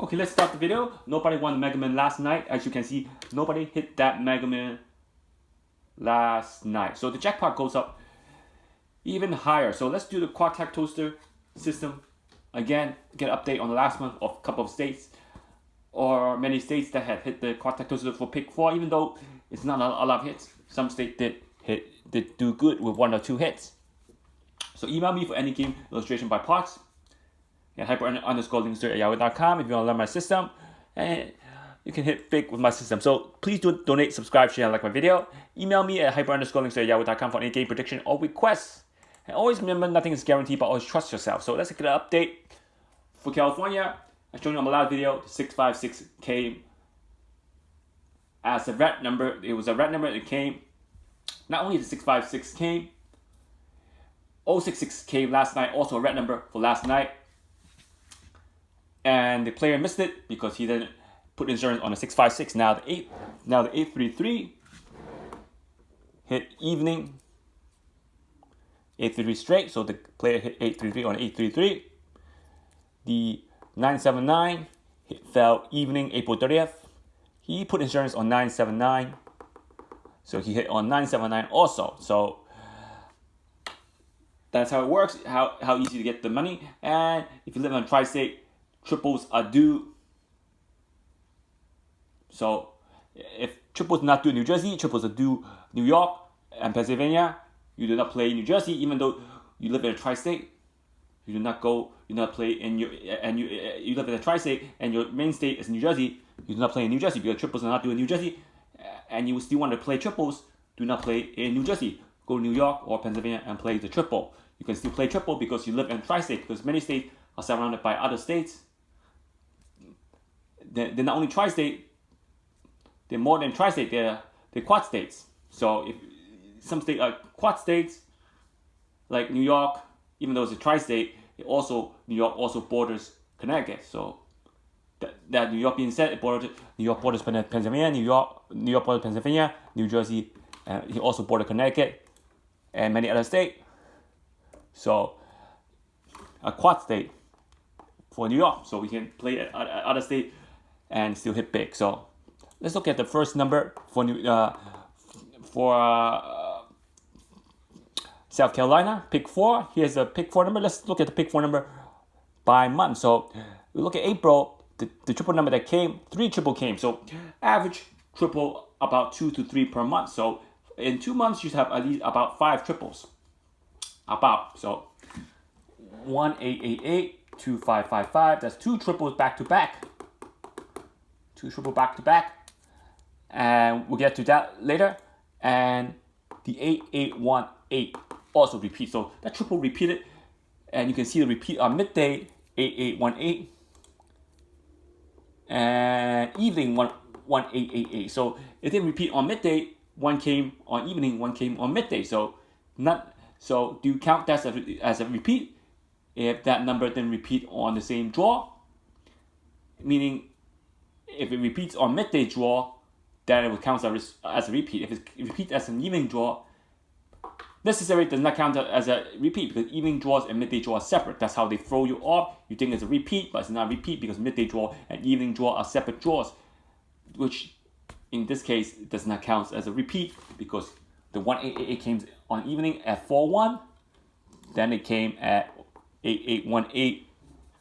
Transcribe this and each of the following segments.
Okay, let's start the video. Nobody won Mega Man last night. As you can see, nobody hit that Mega Man last night. So the jackpot goes up even higher. So let's do the Quadruplets Toester system again. Get an update on the last month of a couple of states or many states that had hit the Quadruplets Toester for pick 4. Even though it's not a lot of hits, some states did do good with 1 or 2 hits. So email me for any game illustration by parts. hyper_Dster@yahoo.com if you want to learn my system, and you can hit big with my system. So please do donate, subscribe, share, and like my video. Email me at hyper_Dster@yahoo.com for any game prediction or requests. And always remember, nothing is guaranteed, but always trust yourself. So let's get an update for California. I showed you on my last video, the 656 came as a red number. It was a red number that came. Not only the 656 came, 066 came last night, also a red number for last night. And the player missed it because he didn't put insurance on the 656. Now the 833 hit evening, 833 straight. So the player hit 833 on 833. The 979 fell evening, April 30th. He put insurance on 979. So he hit on 979 also. So that's how it works, how easy to get the money. And if you live on tri-state, triples are due. So if triples not due New Jersey, triples are due New York and Pennsylvania. You do not play New Jersey, even though you live in a tri-state. You do not play in your, and you live in a tri-state and your main state is New Jersey. You do not play in New Jersey because triples are not due in New Jersey, and you still want to play triples. Do not play in New Jersey. Go to New York or Pennsylvania and play the triple. You can still play triple because you live in tri-state, because many states are surrounded by other states. They're not only tri-state, they're more than tri-state, they're quad states. So if some states are quad states, like New York, even though it's a tri-state, New York also borders Connecticut. So that New York being said, New York borders Pennsylvania, New York borders Pennsylvania, New Jersey, and he also borders Connecticut and many other states. So a quad state for New York, so we can play at other states and still hit big. So let's look at the first number for South Carolina, pick 4. Here's the pick 4 number. Let's look at the pick 4 number by month. So we look at April, the triple number that came, 3 triple came. So average triple about 2 to 3 per month. So in 2 months, you have at least about 5 triples. So 1888, 2555. That's 2 triples back to back. 2 triple back to back. And we'll get to that later. And the 8818 also repeats. So that triple repeated. And you can see the repeat on midday, 8818. And evening, 1888. So it didn't repeat on midday. 1 came on evening, 1 came on midday. So do you count that as a repeat if that number didn't repeat on the same draw? Meaning, if it repeats on midday draw, then it will count as a repeat. If it repeats as an evening draw, necessarily does not count as a repeat, because evening draws and midday draw are separate. That's how they throw you off. You think it's a repeat, but it's not a repeat because midday draw and evening draw are separate draws, which in this case does not count as a repeat because the 1888 came on evening at 4:01, then it came at 8818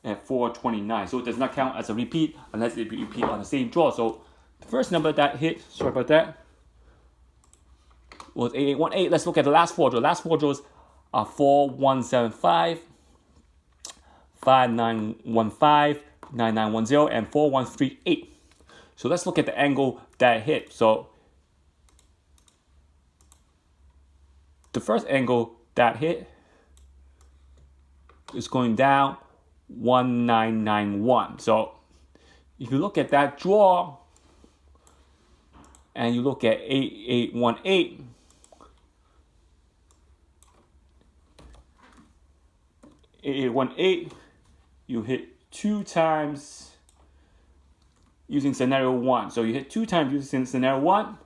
at 4:29. So it does not count as a repeat unless it repeat on the same draw. So the first number that hit, sorry about that, was 8818. Let's look at the last 4 draws. Last 4 draws are 4175, 5915, 9910, and 4138. So let's look at the angle that hit. So the first angle that hit is going down 1991. So if you look at that draw and you look at 8818, you hit 2 times using scenario 1. So you hit 2 times using scenario 1,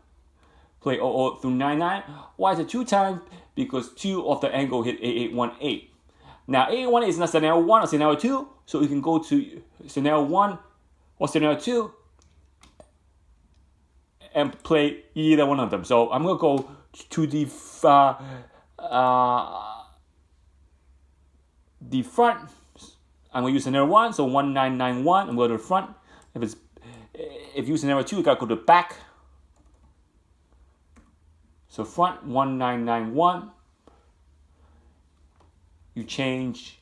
play 00 through 99. Why is it 2 times? Because 2 of the angle hit 8818. Now 8818 is not scenario 1 or scenario 2, so you can go to scenario 1 or scenario 2 and play either one of them. So I'm going to go to the front. I'm going to use scenario 1, so 1991. I'm going to the front. If you use scenario 2, you got to go to the back. So front 1991. You change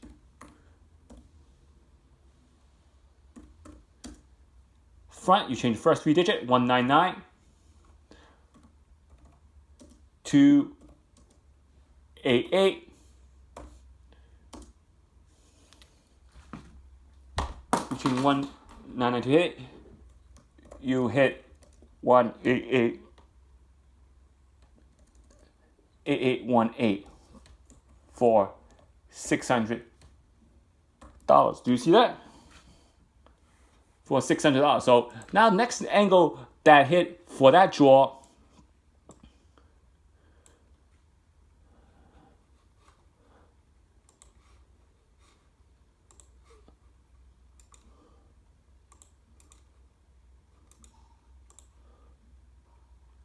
front, you change the first 3 digits, 199 to 88. You change 199 to 88. You hit 188. 8818 for $600. Do you see that? For $600. So now next angle that hit for that draw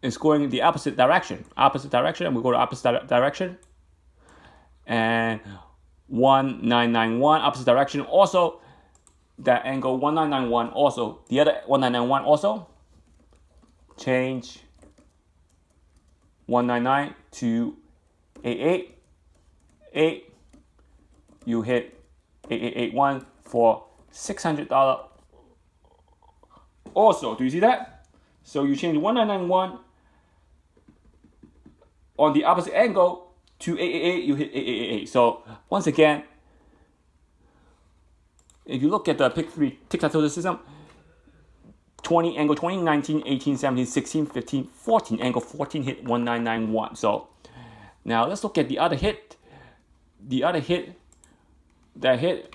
is going in the opposite direction. And we go to opposite direction. And 1991, opposite direction. Also, that angle 1991 also, the other 1991 also, change 199 to 888. You hit 8881 for $600. Also, do you see that? So you change 1991 on the opposite angle to 888, you hit 8888. So once again, if you look at the pick 3 tic-tac-toe system, 20, angle 20, 19, 18, 17, 16, 15, 14, angle 14 hit 1991. So now let's look at the other hit. The other hit that hit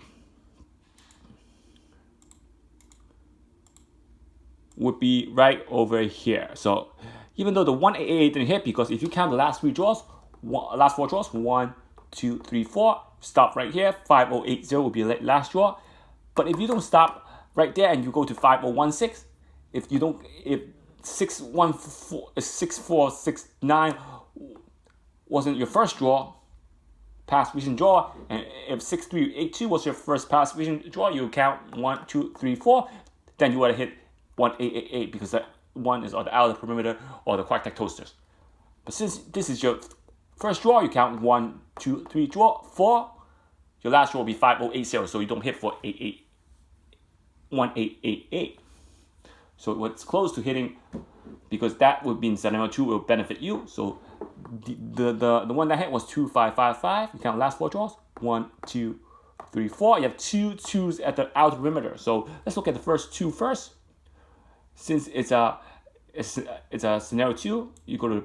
would be right over here. So even though the 188 didn't hit, because if you count the last 4 draws, 1, 2, 3, 4, stop right here. 5080 will be the last draw. But if you don't stop right there and you go to 5016, if 6469 wasn't your first draw, past vision draw, and if 6382 was your first past vision draw, you count 1, 2, 3, 4, then you would have hit 1888 because that one is on the outer perimeter or the quadruplets toasters. But since this is your first draw, you count 1, 2, 3, draw 4. Your last draw will be 5080, so you don't hit for 1888. So it's close to hitting, because that would mean scenario 2 will benefit you. So the one that hit was 2555. You count the last 4 draws. 1, 2, 3, 4. You have 2 2s at the outer perimeter. So let's look at the first 2 first. Since it's a scenario 2, you go to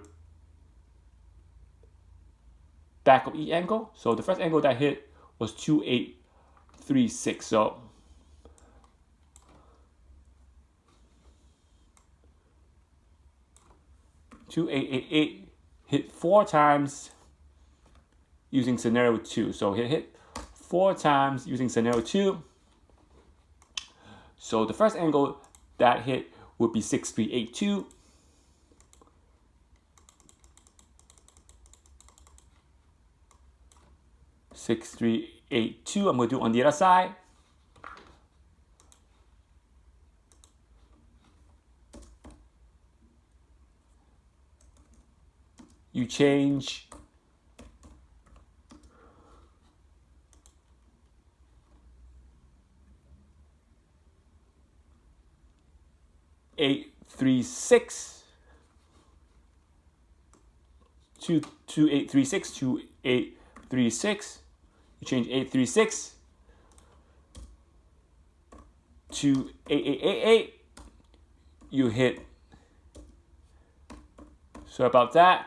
back of each angle. So the first angle that hit was 2836. So $2888 hit 4 times using scenario 2. So it hit 4 times using scenario 2. So the first angle that hit would be 6382. I'm going to do on the other side. You change $836 to 836 to 836. You change 836 to 8888. You hit. So about that.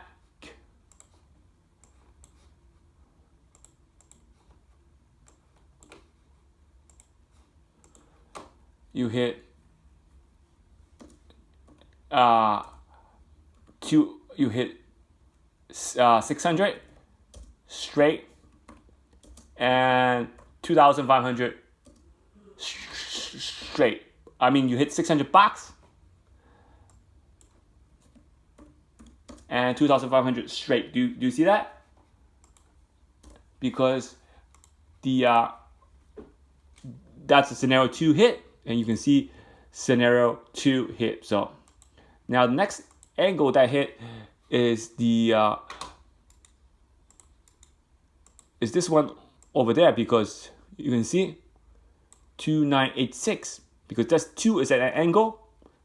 You hit you hit 600 straight and 2,500 straight you hit 600 bucks and 2,500 straight. Do you see that? Because that's a scenario 2 hit, and you can see scenario 2 hit. So now the next angle that hit is is this one over there, because you can see 2986, because that's 2 is at an angle,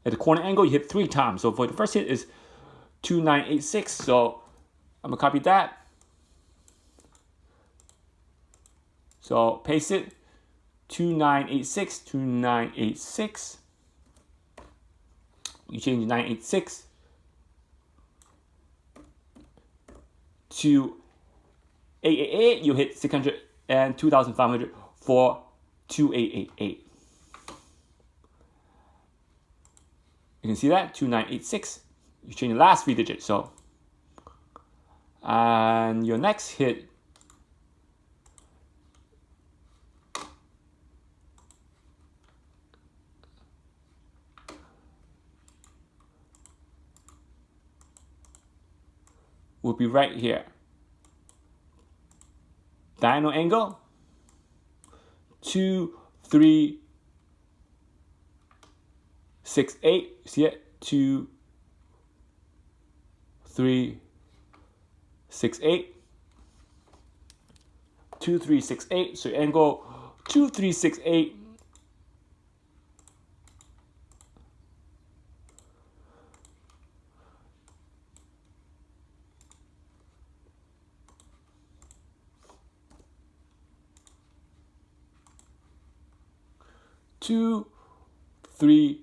at the corner angle, you hit 3 times. So for the first hit is 2986. So I'm gonna copy that. So paste it, 2986, 2986. You change 986 to 888. You hit 600 and 2,500 for 2888. You can see that 2986. You change the last 3 digits. So, and your next hit will be right here. Diagonal angle, 2, 3, 6, 8. See it? 2, 3, 6, 8. 2, 3, 6, 8. So angle 2, 3, 6, 8. Two, 3,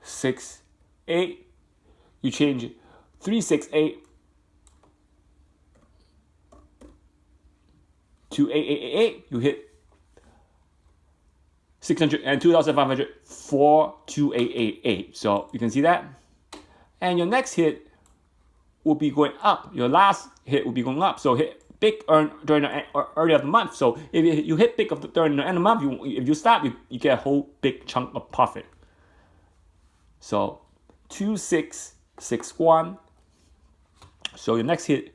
6, 8. You change 3, 6, 8 to 8, 8, 8, 8. You hit 600 and 2,500 for 2888. So you can see that. And your next hit will be going up. Your last hit will be going up. So hit big during the early of the month. So if you hit big during the end of the month, if you stop, you get a whole big chunk of profit. So 2661. So your next hit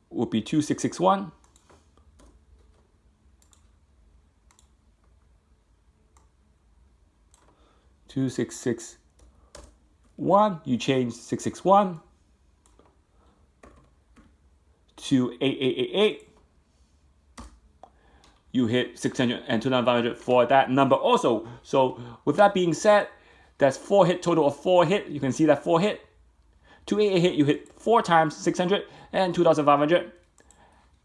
will be 2661. You change 661 to 8888. You hit 600 and 2,500 for that number also. So with that being said, that's 4 hit, total of 4 hit. You can see that 4 hit. 288 hit, you hit 4 times 600 and 2,500.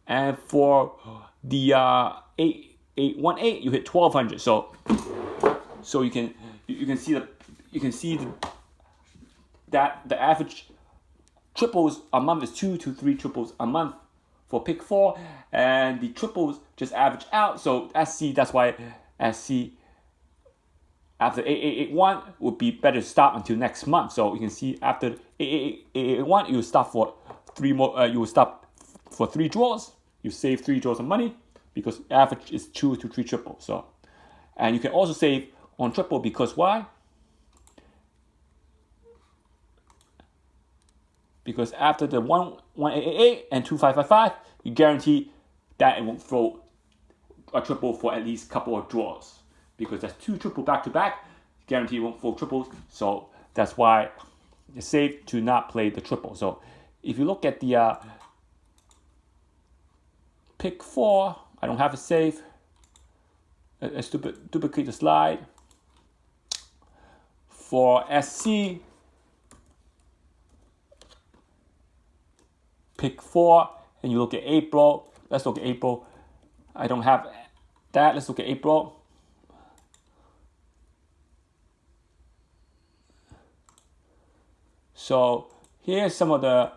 And for the 8818, you hit 1,200. So you can see that the average triples a month is 2 to 3 triples a month for pick 4, and the triples just average out. So SC, that's why SC after 8881 would be better to stop until next month. So you can see after 8881, you stop for 3 more. You will stop for 3 draws. You save 3 draws of money because average is 2 to 3 triples. So, and you can also save on triple because why? Because after the 1888 and 2555, you guarantee that it won't throw a triple for at least a couple of draws. Because that's 2 triple back to back, guarantee it won't throw triples. So that's why it's safe to not play the triple. So if you look at the pick 4, I don't have it saved. Let's duplicate the slide. For SC, pick 4, and you look at April. Let's look at April. I don't have that. Let's look at April. So here's some of the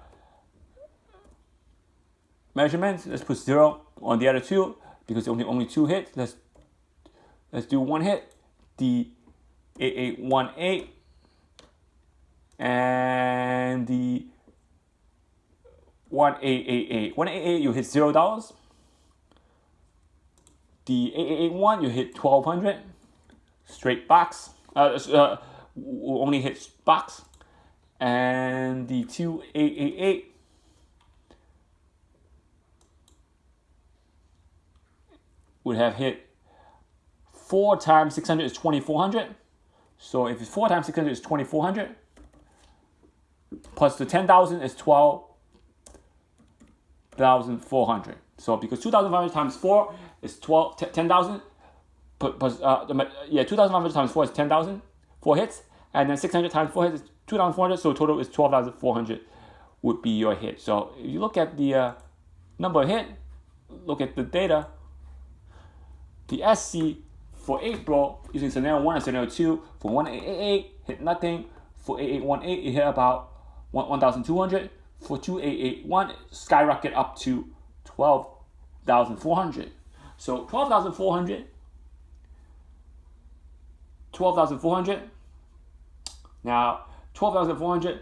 measurements. Let's put 0 on the other 2 because only 2 hits. Let's do 1 hit. The 8818 and the 1888. 1888, you hit $0. The 8881, you hit 1200, straight box. Only hit box. And the 2888 would have hit 4 times 600 is 2400. So if it's 4 times 600 is 2400. Plus the 10,000 is 12,400. So because 2,500 times 4 is 10,000. Plus 2,500 times 4 is 10,000. 4 hits. And then 600 times 4 hits is 2,400. So total is 12,400 would be your hit. So if you look at the number hit, look at the data. The SC for April, using scenario 1 and scenario 2, for 1888, hit nothing. For 8818, it hit about 1,200. For 2881, skyrocket up to 12,400. So 12,400. Now, 12,400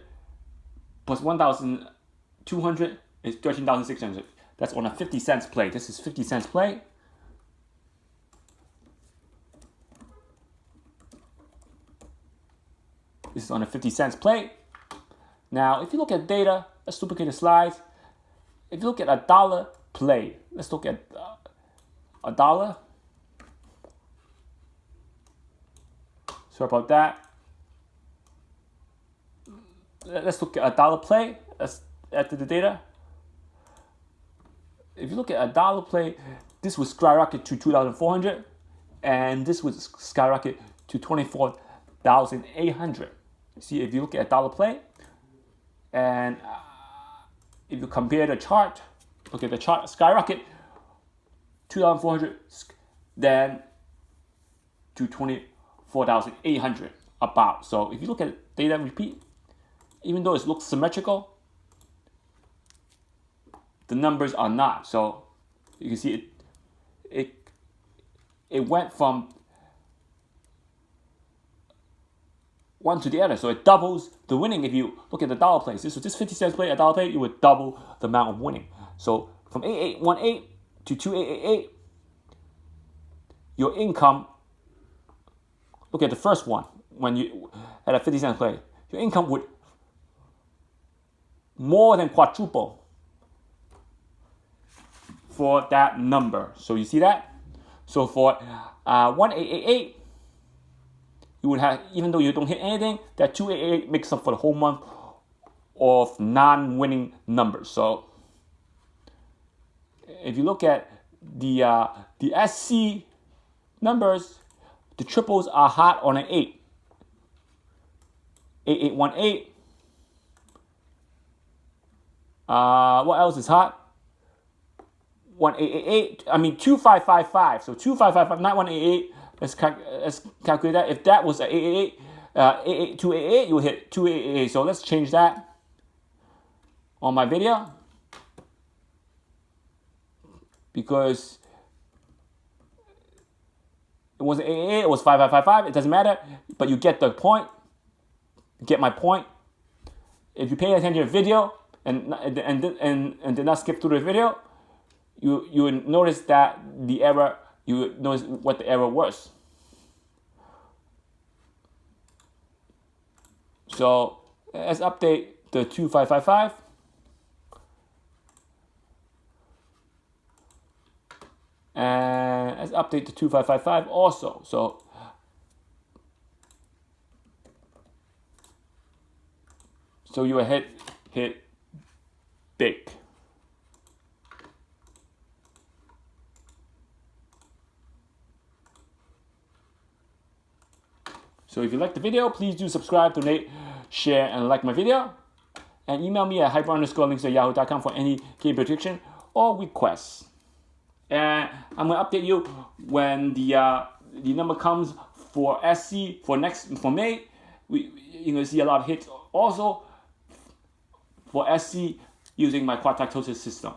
plus 1,200 is 13,600. That's on a 50 cents play. This is 50 cents play. This is on a 50 cents play. Now, if you look at data, let's duplicate the slides. If you look at a dollar play, let's look at a dollar. Sorry about that. Let's look at a dollar play. Let's add to the data. If you look at a dollar play, this would skyrocket to 2,400, and this would skyrocket to 24,800. See, if you look at a dollar play, and if you compare the chart, look at the chart, skyrocket 2,400, then to 24,800 about. So if you look at data repeat, even though it looks symmetrical, the numbers are not. So you can see it went from one to the other. So it doubles the winning. If you look at the dollar plays, this was just 50 cents play, a dollar play, you would double the amount of winning. So from 8818 to 2888, your income, look at the first one, when you had a 50 cent play, your income would more than quadruple for that number. So you see that? So for 1888, you would have, even though you don't hit anything, that 288 makes up for the whole month of non-winning numbers. So if you look at the SC numbers, the triples are hot on an 8. 8818. What else is hot? 1888. I mean 2555. So 2555, not 188. Let's calculate that. If that was an 888, 288, you would hit 288. So let's change that on my video, because it wasn't 888, it was 5555. It doesn't matter, but you get the point. You get my point. If you pay attention to the video and did not skip through the video, you would notice that the error. You would notice what the error was. So let's update the 2555. And let's update the 2555 also. So you will hit big. So if you like the video, please do subscribe, donate, share, and like my video. And email me at hyper_links@yahoo.com for any game prediction or requests. And I'm gonna update you when the number comes for SC for May. You're gonna see a lot of hits also for SC using my Quadruplets system.